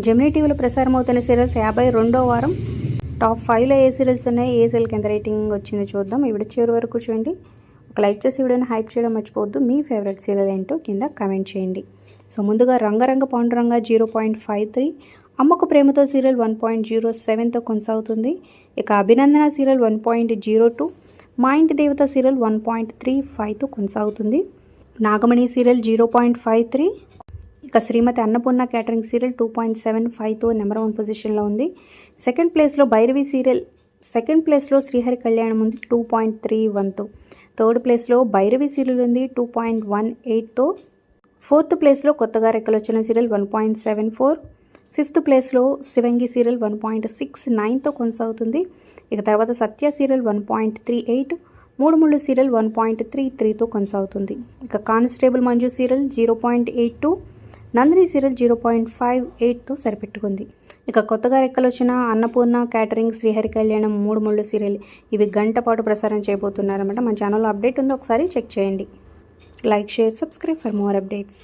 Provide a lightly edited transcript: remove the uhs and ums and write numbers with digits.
Gemini టీవీలో ప్రసారం అవుతున్న సీరియల్స్ 52వ వారం టాప్ 5లో ఏ సీరియల్స్ ఉన్నాయి, ఏ సీరియల్కి ఎంత రేటింగ్ వచ్చిందో చూద్దాం. ఈ వీడియో చివరి వరకు చూడండి. ఒక లైక్ చేసి వీడియోని హైప్ చేయడం మర్చిపోవద్దు. మీ ఫేవరెట్ సీరియల్ ఏంటో కింద కామెంట్ చేయండి. సో ముందుగా రంగరంగ పాండురంగ 0.53, అమ్మకు ప్రేమతో సీరియల్ 1.07తో కొనసాగుతుంది. ఇక అభినందన సీరియల్ 1.02, మా ఇంటి దేవత సీరియల్ 1.35తో కొనసాగుతుంది. నాగమణి సీరియల్ 0.53, ఇక శ్రీమతి అన్నపూర్ణ క్యాటరింగ్ సీరియల్ 2.75తో నెంబర్ 1 పొజిషన్లో ఉంది. సెకండ్ ప్లేస్లో భైరవి సీరియల్, సెకండ్ ప్లేస్లో శ్రీహరి కళ్యాణం ఉంది 2.31తో. థర్డ్ ప్లేస్లో భైరవి సీరియల్ ఉంది 2.18తో. ఫోర్త్ ప్లేస్లో కొత్తగా రెక్కలొచ్చిన సీరియల్ 1.74. ఫిఫ్త్ ప్లేస్లో శివంగి సీరియల్ 1.69తో కొనసాగుతుంది. ఇక తర్వాత సత్య సీరియల్ 1.38, మూడు ముళ్ళు సీరియల్ 1.33తో కొనసాగుతుంది. ఇక constable Manju serial 0.82, Nandini serial 0.58తో సరిపెట్టుకుంది. ఇక కొత్తగా రెక్కలొచ్చిన అన్నపూర్ణ క్యాటరింగ్, శ్రీహరి కళ్యాణం, మూడు ముళ్ళు సీరియల్ ఇవి గంట పాటు ప్రసారం చేయబోతున్నారన్నమాట. మన ఛానల్లో అప్డేట్ ఉందో ఒకసారి చెక్ చేయండి. Like, share, subscribe for more updates.